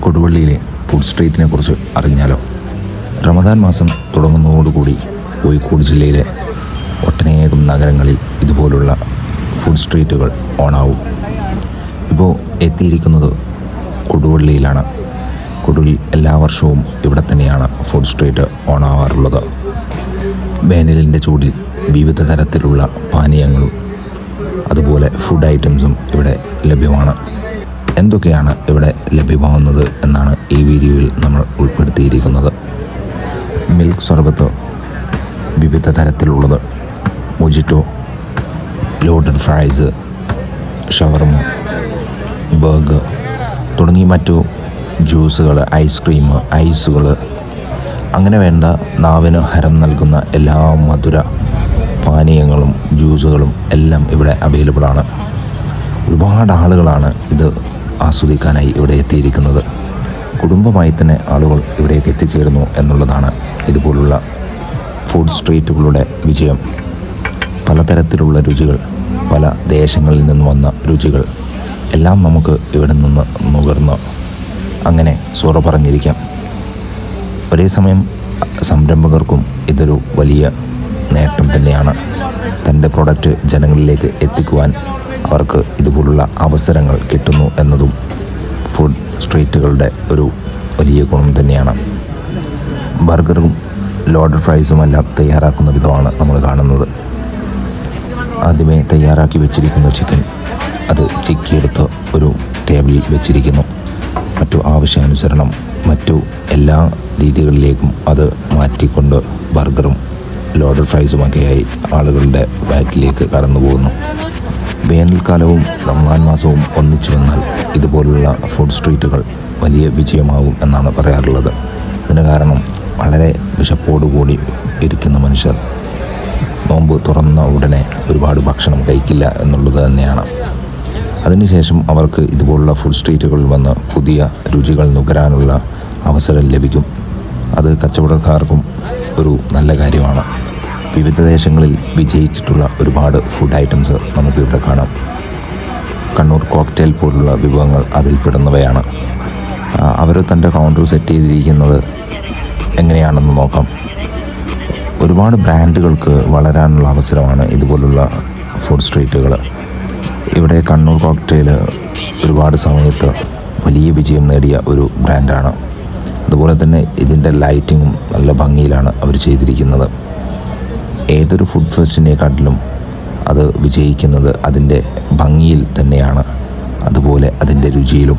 കൊടുവള്ളിയിലെ food സ്ട്രീറ്റിനെ കുറിച്ച് അറിഞ്ഞാലോ? റമദാൻ മാസം തുടങ്ങുന്നതോടുകൂടി കോഴിക്കോട് ജില്ലയിലെ ഒട്ടനേകം നഗരങ്ങളിൽ ഇതുപോലുള്ള ഫുഡ് സ്ട്രീറ്റുകൾ ഓണാവും. ഇപ്പോൾ എത്തിയിരിക്കുന്നത് കൊടുവള്ളിയിലാണ്. കൊടുവള്ളി എല്ലാ വർഷവും ഇവിടെ തന്നെയാണ് ഫുഡ് സ്ട്രീറ്റ് ഓണാവാറുള്ളത്. വേനലിൻ്റെ ചൂടിൽ വിവിധ തരത്തിലുള്ള പാനീയങ്ങളും അതുപോലെ ഫുഡ് ഐറ്റംസും ഇവിടെ ലഭ്യമാണ്. എന്തൊക്കെയാണ് ഇവിടെ ലഭ്യമാവുന്നത് എന്നാണ് ഈ വീഡിയോയിൽ നമ്മൾ ഉൾപ്പെടുത്തിയിരിക്കുന്നത്. മിൽക്ക് സർബത്ത്, വിവിധ തരത്തിലുള്ളത്, മൊജിറ്റോ, ലോഡഡ് ഫ്രൈസ്, ഷവർമ, ബർഗർ തുടങ്ങി മറ്റു ജ്യൂസുകൾ, ഐസ്ക്രീം, ഐസുകൾ, അങ്ങനെ വേണ്ട നാവിന് ഹരം നൽകുന്ന എല്ലാ മധുര പാനീയങ്ങളും ജ്യൂസുകളും എല്ലാം ഇവിടെ അവൈലബിളാണ്. ഒരുപാട് ആളുകളാണ് ഇത് ആസ്വദിക്കാനായി ഇവിടെ എത്തിയിരിക്കുന്നത്. കുടുംബമായി തന്നെ ആളുകൾ ഇവിടേക്ക് എത്തിച്ചേരുന്നു എന്നുള്ളതാണ് ഇതുപോലുള്ള ഫുഡ് സ്ട്രീറ്റുകളുടെ വിജയം. പലതരത്തിലുള്ള രുചികൾ, പല ദേശങ്ങളിൽ നിന്ന് വന്ന രുചികൾ എല്ലാം നമുക്ക് ഇവിടെ നിന്ന് നുകർന്ന് അങ്ങനെ സോറ പറഞ്ഞിരിക്കാം. ഒരേ സമയം സംരംഭകർക്കും ഇതൊരു വലിയ നേട്ടം തന്നെയാണ്. തൻ്റെ പ്രൊഡക്റ്റ് ജനങ്ങളിലേക്ക് എത്തിക്കുവാൻ അവർക്ക് ഇതുപോലുള്ള അവസരങ്ങൾ കിട്ടുന്നു എന്നതും ഫുഡ് സ്ട്രീറ്റുകളുടെ ഒരു വലിയ ഗുണം തന്നെയാണ്. ബർഗറും ലോഡഡ് ഫ്രൈസും എല്ലാം തയ്യാറാക്കുന്ന വിധമാണ് നമ്മൾ കാണുന്നത്. ആദ്യമേ തയ്യാറാക്കി വെച്ചിരിക്കുന്ന ചിക്കൻ അത് ചിക്കിയെടുത്ത് ഒരു ടേബിളിൽ വെച്ചിരിക്കുന്നു. മറ്റു ആവശ്യാനുസരണം മറ്റു എല്ലാ രീതികളിലേക്കും അത് മാറ്റിക്കൊണ്ട് ബർഗറും ലോഡഡ് ഫ്രൈസുമൊക്കെയായി ആളുകളുടെ ബാക്കിലേക്ക് കടന്നു പോകുന്നു. വേനൽക്കാലവും റമദാൻ മാസവും ഒന്നിച്ചു വന്നാൽ ഇതുപോലുള്ള ഫുഡ് സ്ട്രീറ്റുകൾ വലിയ വിജയമാകും എന്നാണ് പറയാറുള്ളത്. ഇതിന് കാരണം വളരെ വിശപ്പോടുകൂടി ഇരിക്കുന്ന മനുഷ്യർ നോമ്പ് തുറന്ന ഉടനെ ഒരുപാട് ഭക്ഷണം കഴിക്കില്ല എന്നുള്ളത് തന്നെയാണ്. അതിനുശേഷം അവർക്ക് ഇതുപോലുള്ള ഫുഡ് സ്ട്രീറ്റുകളിൽ വന്ന് പുതിയ രുചികൾ നുകരാനുള്ള അവസരം ലഭിക്കും. അത് കച്ചവടക്കാർക്കും ഒരു നല്ല കാര്യമാണ്. വിവിധ ദേശങ്ങളിൽ വിജയിച്ചിട്ടുള്ള ഒരുപാട് ഫുഡ് ഐറ്റംസ് നമുക്കിവിടെ കാണാം. കണ്ണൂർ കോക്ടെയിൽ പോലുള്ള വിഭവങ്ങൾ അതിൽപ്പെടുന്നവയാണ്. അവർ തൻ്റെ കൗണ്ടർ സെറ്റ് ചെയ്തിരിക്കുന്നത് എങ്ങനെയാണെന്ന് നോക്കാം. ഒരുപാട് ബ്രാൻഡുകൾക്ക് വളരാനുള്ള അവസരമാണ് ഇതുപോലുള്ള ഫുഡ് സ്ട്രീറ്റുകൾ. ഇവിടെ കണ്ണൂർ കോക്ടെയിൽ ഒരുപാട് സമയത്ത് വലിയ വിജയം നേടിയ ഒരു ബ്രാൻഡാണ്. അതുപോലെ തന്നെ ഇതിൻ്റെ ലൈറ്റിങ്ങും നല്ല ഭംഗിയിലാണ് അവർ ചെയ്തിരിക്കുന്നത്. ഏതൊരു ഫുഡ് ഫെസ്റ്റിനെക്കാട്ടിലും അത് വിജയിക്കുന്നത് അതിൻ്റെ ഭംഗിയിൽ തന്നെയാണ്, അതുപോലെ അതിൻ്റെ രുചിയിലും.